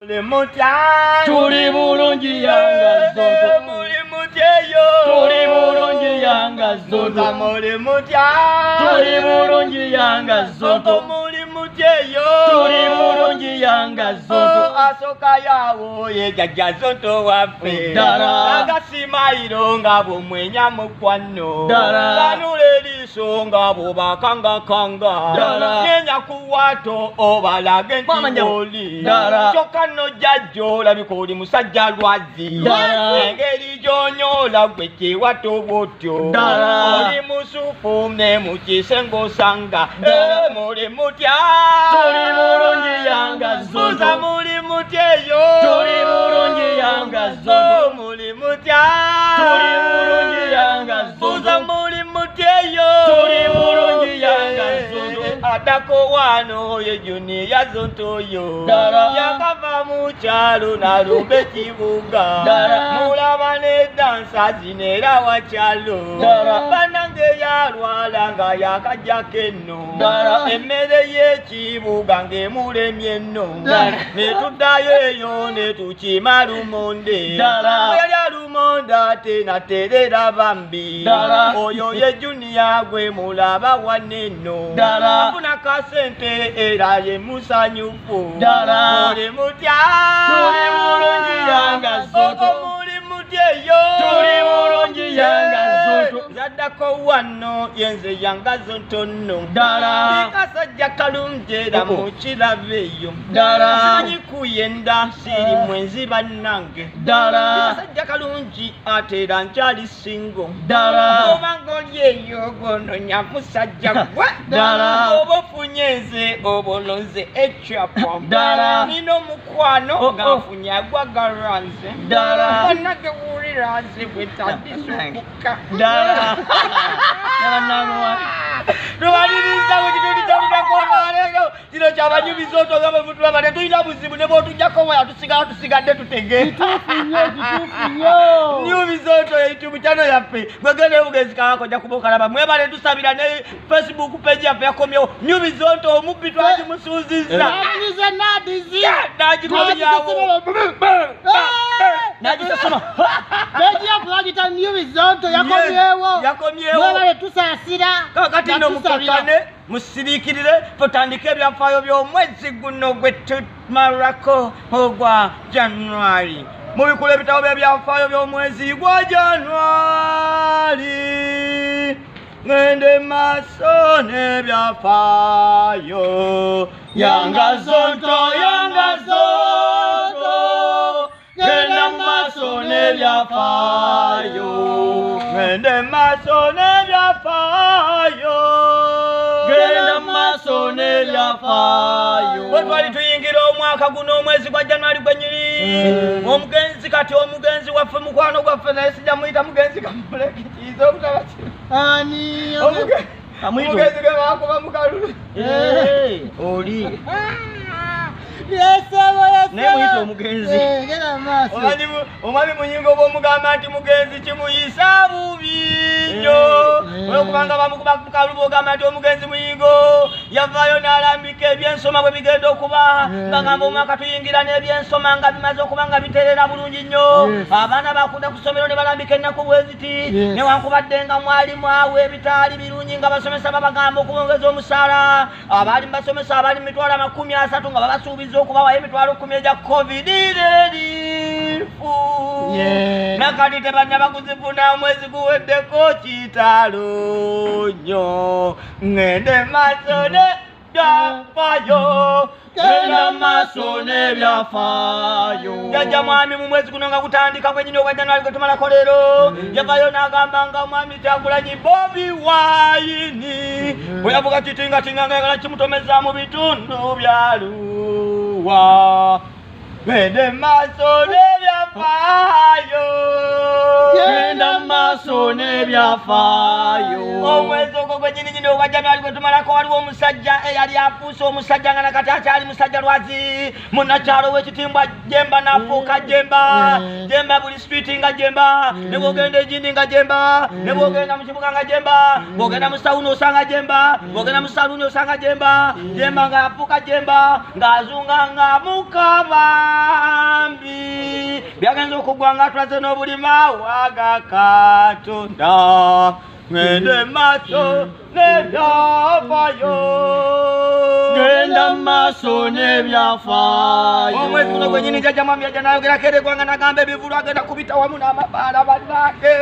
Tuli bulungi yanga zoto muli mutyeyo tuli bulungi yanga zoto muli mutya tuli bulungi yanga zoto muli mutyeyo tuli bulungi yanga zoto asoka yawo ye jajja zoto waffe Dara. agasimayiro nga bumwenya mukwano Dara. kanula eriiso nga bwobakangakanga Dara. nyenya kuwato obalage Mama nti nyawo. oli Dara. kyokka nno jjajjo olabika oli musajja lwazi Dara. engeri gy'onyoola gwe kyewato bwotyo Dara. oli musufu ne mukise ng'osanga Dara. muli mutya tuli bulungi yanga buza zoto muli mutyeyo tuli bulungi yanga zoto muli mutya tuli bulungi yanga buza zoto muli mutyeyo tuli bulungi yanga zoto atako wano ye juniya zontoyo Dara. yakava mu kyalo nalumba ekibuga Dara. mulaba ne dansa zinera wa kyalo Dara. banange yalwala nga yakajjako enno Dara. emmere y'ekibuga ng'emulemye nno Dara. ne tuddayo eyo ne tukima lumonde Dara. bwe yali alumonda ate naterera bambi Dara. oyo ye juniya gwe mulaba wanenno Dara. afuna kasente era ye musanyufu Dara. muli mutya Tuli bulungi yanga zoto. muli mutyeyo tuli bulungi yanga zoto zaddako wano yenze yanga zonto nno Dara. ikasajja kalungi era mukirabeeyo Dara. simanyi kuyenda siri mwenzi bannange Dara. ikasajja kalungi ate era nkyali singo Dara. obanga oli eyo gononya musajja gwe Dara. oba ofunye nze oboloze ekyapa Dara. nina omukwano Oh, ng'afunye agwagala nze Dara. bannange wuulira nze bwe tandisukuka Dara. Nabannange tubaliriza mu kitundu ky'oludako olwaleero kino kyabanyumiza otoga bwe mutulaba tetulina buzibu ne bw'otugyako waya tusigala tusigadde tutege nyumiza oto youtube channel yaffe gwegende bugenzi kawako ojja kuba okalaba mwebale tusabira ne Facebook page yaffe yakomyewo nyumiza oto omubbi twagimusuuzizza n'agitolyawo nagisasoma Begiyakulagita nyumizoto yakomyewo yakomyewo mwebale tusaasira kakati nno mukakane musiriikirire tutandike ebyafaayo by'omwezi guno gwe tumalako ogwa January mubikula ebitabo by'ebyafaayo by'omwezi gwa January ngende maaso n'ebyafaayo yanga zonto yanga zonto genda maaso n'ebyafaayo ngende maaso n'ebyafaayo genda maaso n'ebyafaayo bwe twali tuyingira omwaka guno omwezi gwa January gwenyini omugenzi kati omugenzi waffe mukwano gwaffe naye sijja muyita mugenzi kamuleke kiyiza obutaba ani omugenzi gwe bakuba mukalulu oli naye muyita omugenzi. genda maaso omwami munyingo bw'omugamba nti mugenzi kimuyisa bubi nnyo olwokubanga bamukuba mukalubu ogamba nti omugenzi muyingo yavaayo n'alambika ebyensoma bwe bigenda okuba ngagamba omwaka tuyingira n'ebyensoma nga bimaze okuba nga biterera bulungi nnyo abaana bakunda ku ssomero ne balambika ennaku bwe ziti newankubadde nga mwalimu awo ebitaali birungi nga basomesa babagamba okubongeza omusaala abaali mubasomesa abaali mu mitwalo 30 nga babasuubiza okubawayo emitwalo 10 egya covid relifu nakati tebanya bakuzifuna omwezi guweddeko kitalo nnyo ngende maaso n'ebyafaayo genda maaso n'ebyafaayo jajja mwami mu mwezi guno nga gutandika gwenyini ogwa January gwe tumalako leero yavayo n'agamba nga mwami Kyagulanyi Bobi Wine bwe yavuga kitingatinga ngayagala kimutomeza mu bitundu byaluwa ngende maaso n'ebyafaayo genda maaso n'ebyafaayo omwezi ogwo gwenyini nyine obajjano ali kwetumalako waliwo omusajja eyali afuuse omusajja nga nakati akyali musajja lwazi munnakyalo w'ekitimbwa Jemba n'afuuka Jemba. Jemba buli streeti nga Jemba, ne bw'ogenda egindi nga Jemba, ne bw'ogenda mu kibuga nga Jemba, bw'ogenda mu sawuni osanga Jemba, bw'ogenda mu saluuni osanga Jemba. Jemba ng'afuuka Jemba ng'azunga nga mukabambi byagenza okuggwa ng'atulaze n'obulima waga Katonda. Ngende maaso n'ebyafaayo, genda maaso n'ebyafaayo. omwezi guno gwennyini jjajja mwami yajja n'ayogerako eri eggwanga n'agamba ebivulu agenda kubita wamu n'amabaala bannange.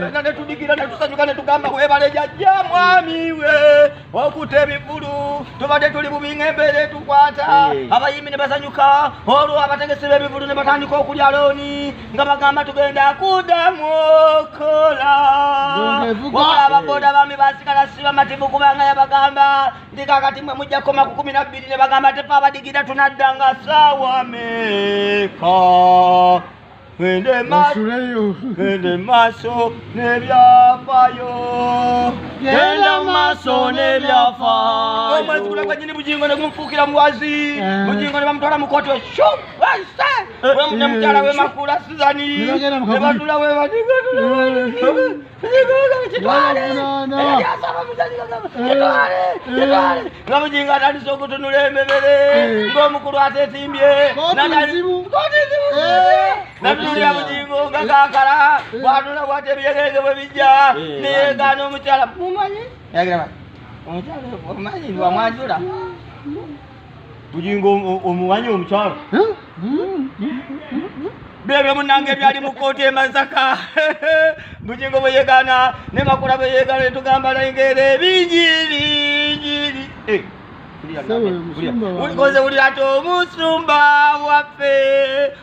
Nga ne tudigira ne tusanyuka ne tugamba weebale jjajja mwami we okutta ebivulu. Tubadde tuli bubi ng'embeera etukwata. Abayimbi ne basanyuka olwo abategesi b'ebivulu ne batandika okulya looni nga bagamba tugenda kuddamu okola. Wabula ababoda bami basigala siba matibu kubanga yabagamba ndi kakati mwe mujja koma ku 12 ne bagamba tepa abadigira tunadda nga ssaawa meka. Ngende maaso n'ebyafaayo, Genda maaso n'ebyafaayo. omwezi guno gwennyini bugingo ne gumufuukira muwazi. Bugingo ne bamutwala mu kooti ne mukyala we Makula Suzani ne batula we nga bugingo atandise okutunula emebere ng'omukulu ateetimbye natulira bugingo nga kaakala bw'atula bw'ate ebyegenge bwe bijja neyeegaana omukyala mumanyi omukyala omanyi wamwanjula bugingo omumanyi omukyala byebyo munange byali mu kooti e Masaka. Bugingo bwe yeegaana ne Makula bwe yeegaana ne tugamba nengera ebinjiri ulikoze uli ate omusumba waffe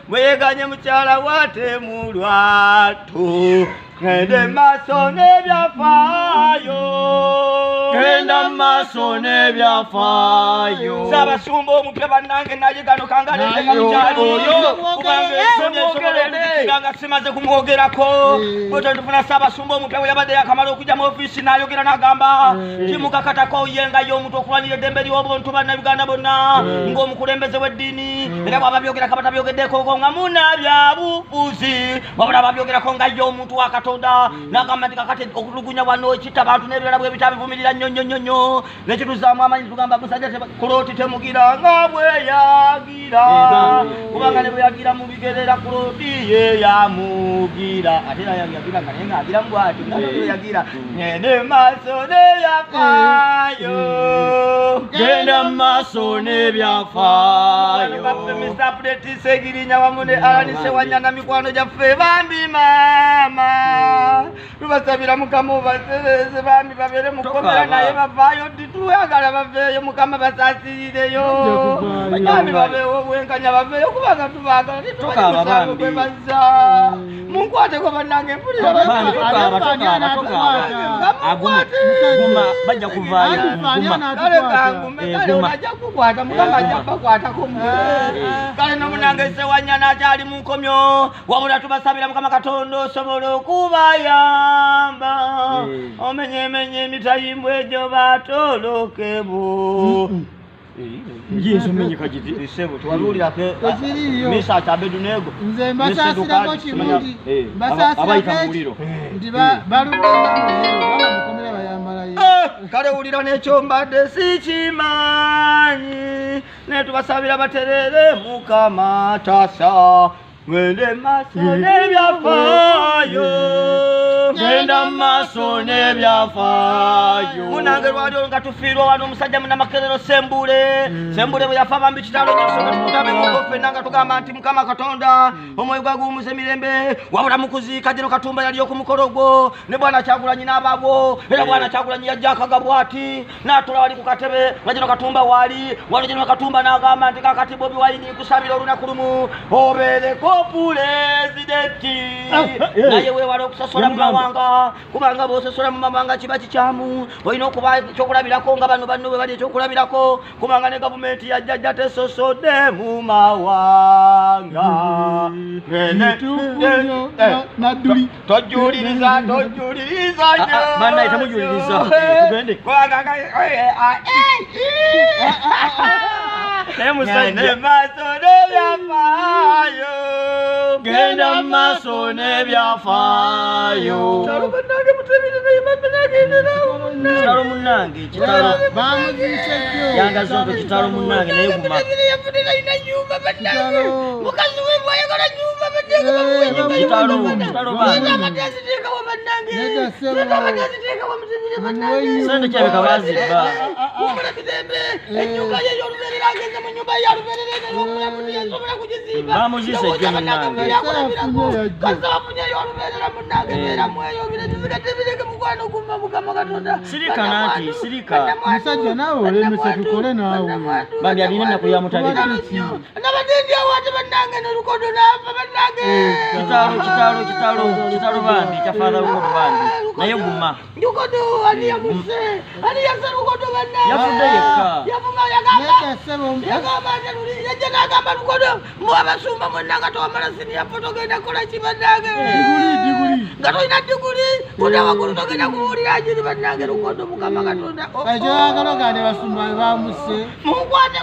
bwe yeeganye mukyala watemu lwatu. Ngende maaso n'ebyafaayo, Genda maaso n'ebyafaayo. Ssaabasumba omupya bannange naye gano kangalenga mukyali kubanga ensonga simaze kumwogerako. Bwetyo tufuna ssaabasumba omupya bwe yabadde yakamala okujja mu ofiisi n'ayogera n'agamba kimukakatako yengayo omuntu okulwanira eddembe ly'obuntu bannayuganda bonna ng'omukulembeze w'eddiini era bw'aba byogerako batabyogeddeko nga munnabyabufuzi wabula babyogerako nga ye omuntu wa Katonda n'agamba nti kakati okutulugunya wano ekitta abantu n'ebirala bwe bitabivumirira nnyo nekituzaamu amanyi tugamba musajja kulooti temugira nga bweyagira kubanga ne bweyagira mubigerera kulooti ye yamugira ate era yagira nga naye ng'agira mu bwati nga bweyagira. Ngende maaso n'ebyafaayo, Genda maaso n'ebyafaayo. baffe Mr. Preti Segirinya wamu ne Alani Sewanyana mikwano gyaffe bambi maama tubasabira Mukama obaseereze bambi babeere mu kkomera naye bavaayo tituyagala baveeyo Mukama basaasirireyo bambi babeewo obwenkanya baveeyo kubanga tubaagala titubamusanga bwe bazza munkwateko bannange mpulira bajja kuvaayo kale kangume kale onajja kukwata Mukama ajja kubakwatako kale nomunange Sewanyana akyali mu nkomyo wabula tubasabira Mukama Katonda osobola okubayamba omenyemenye emitayimbwa egyo batolokebo. Yesu menye kajiti Isebo tuwalulirako Misa Abedunego nze mbasaasirako kirungi abayita muliro nti bamukomera bayambalayo. kale wulira n'ekyo mbadde sikimanyi ne tubasabira baterere Mukama tasa. Ngende maaso n'ebyafaayo, Genda maaso n'ebyafaayo. munange lwalyo nga tufiirwa wano omusajja munnamakerero Sembule bwe yafa bambi kitalo nyosonga tukutabe mukofe nanga tugamba nti Mukama Katonda omwoyo gwa guwummuza emirembe wabula mu kuziika Jeno Katumba yali okumukolo gwo ne Bwana Kyagulanyi n'abaabwo era Bwana Kyagulanyi yajja akagabwa ati n'atula wali ku katebe nga Jeno Katumba wali Jeno Katumba n'agamba nti kakati Bobi Wine nkusabira olunaku lumu obeereko pulezidenti naye weewala okusasola mu mawanga kubanga bw'osasola mu mawanga kiba kikyamu olina okuba ekyokulabirako nga bano bwe bali ekyokulabirako kubanga ne gavumenti yajjajja tesosodde mu mawanga Mitufunyo naduli. Tojuliriza nnyo. Bana itamujuliriza. Tugende. Musajja maaso n'ebyafaayo. Genda maaso n'ebyafaayo. Kitalo munnange, kitalo. Bamuziiseddyo. Yangazoto kitalo munnange naye guma. Mukazi we bwayagala nnyumba Kitalo bana. Sente kyabeka bazibba. Bamuzise ejjo munnange. Sirika nanti, sirika. Musajja naawe olemesa tukole naawe. Bandi alina ennaku ya mutabiri. Kitalo bandi, kyafaadha lukodo bandi. Naye guma. Yafudde yekka. Nedda ssebo. Abasumba mwena nga towamala siniya poto genda kola ki bannange Diguli. nga tolina diguli kuda waggulu togenda kuwulira kiri bannange lukondo mukama katonda Ekyoyagala ogane basumba bamusse. munkwate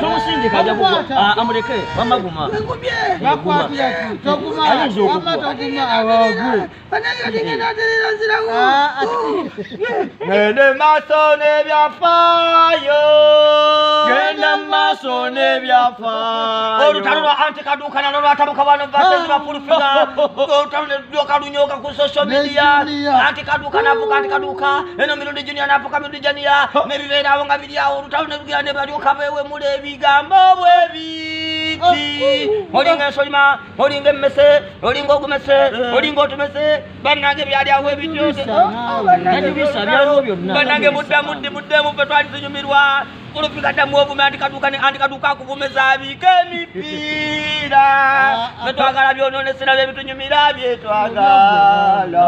Tomusindika ajja kugwa. Amuleke, wamaguma. Bakwatira ki? Toguma. Wamma toguma awagwe. Gende maaso n'ebyafaayo. Genda maaso n'ebyafaayo. Olutalo lwa anti kaduuka nalwo lwatabuka wano basezi bafulufiza. Olutalo ne lulyoka lunyooka ku social media. Anti kaduuka n'avuka anti kaduuka. Eno mirundi junior n'avuka mirundi janiya. N'ebibeera awo nga biri awo. Olutalo ne lugira ne balyoka beewemula ebigambo bwebiti. Olinga ensolima, olinga emmese, olinga ogumese, olinga otumese. Bannange byali awo ebityo. Nebisa byaliwo byonna. Bannange muddemu ffe twali tunyumirwa. Kulufika ddamu ovume anti kaduuka akuvumeza abiika emipiira. Ffe twagala byonoonesera byebitunyumira byetwagala.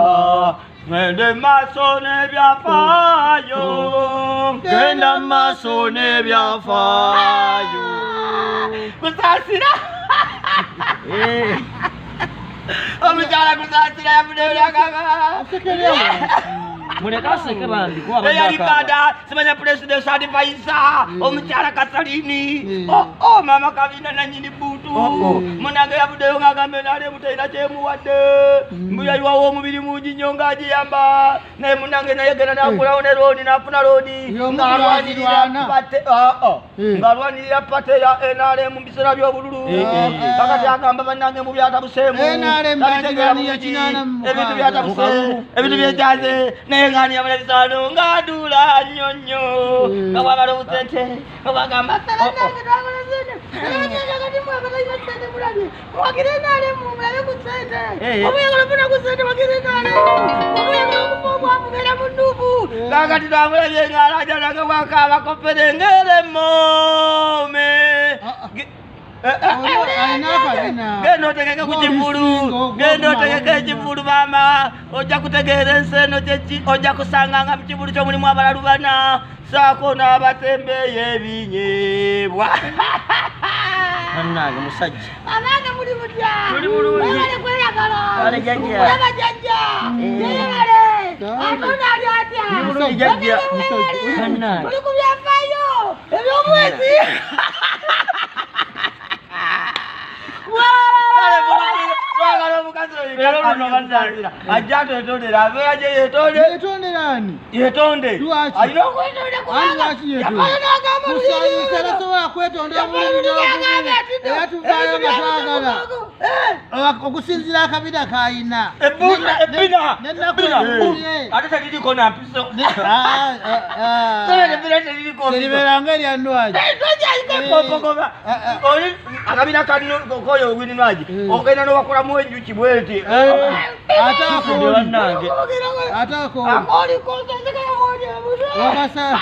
Gende maaso n'ebyafaayo. Genda maaso n'ebyafaayo. Kusaasira. Omukyala kusaasira yafudde byakaka. Muleka aseke bandi kuba eyali badaka. kada simanya president advisor omukyala Kasalini mama Kabina nanyini butu munange yavuddeyo ng'agambe nale mutayina kyemuwadde mbuyaliwawo omubiri mungi nnyo ng'agiyamba naye munange naye genda nakulawo ne looni n'afuna looni ng'alwanirira pate ya NRM mu biseera by'obululu kakati agamba bannange mu byatabuseemu ebintu byatabuse ebintu byejaze naye ngani yamulabisano ngadula nyonyo nga bwagala obusente nga bwagamba kakati twamulabye ng'alajananga bwakaabakopere ngeremome genda otegeke ku kivulu genda otegeke ekivulu maama ojja kutegeera ensi eno kyeki ojja kusanga nga mu kivulu kyo mulimu abalalu bana saako n'abatembeeyo ebinyeebwa Bannange musajja. abange muli mutya Tuli bulungi. Ale jajja. olaba jajja yeyale atona ali atya Tuli bulungi jajja. Bannange. oli ku byafaayo eby'omwezi twagala omukazi oyo ajja twetondera abeera gye yetonde Yetonderani. yetonde Lwaki? alina okwetonda Lwaki yetonde? Kusanyusa sobola kwetonda bulungi era tuvaayo nga twagala okusinziira akabina kayina. ebbina Nennaku ate teririko nampiso teririko teribeera ng'erya ndwaji. tojaikopogoba oli akabina koyo wininwaji ogenda nowakolamu enjuki bweti Ate akooli. Bannange. Ate akooli. Wakasa.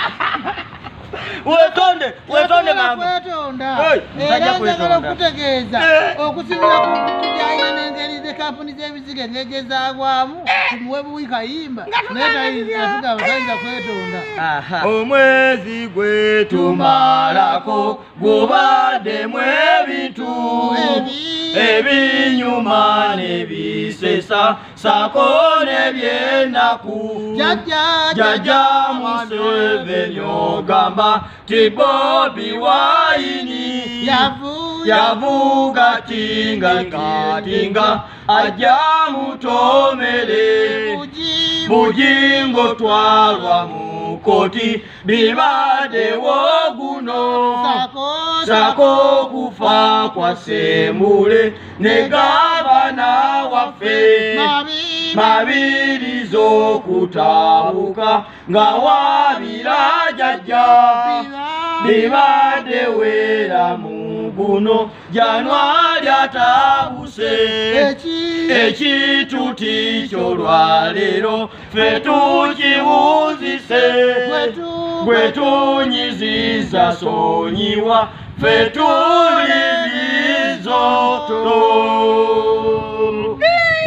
wetonde mangu kwetonda Hey, era kwetonda. njagala okutegeeza okusinziira ku tubyayina n'engeri z'ekampuni z'ebizigo engeri gye zaagwamu tumuwe buwi kayimba naye tayinza tayinza kwetonda. Aha. omwezi gwe tumalako gubaddemu ebintu ebinyuma nebisesa sako nebyenaku jaja Museveni ogamba ti Bobi Wine yavuga tinga ajja mutomere bujingo twalwa mukoti bibaddewo guno sako kufa kwa Sembule ne gavana waffe mabirizo kutabuka nga wabira jajja bibadde wera muguno Januari atabuse ekituti ky'olwaleero ffe tukiwuzise gwe tunyiziza sonyiwa ffe tuli bizoto.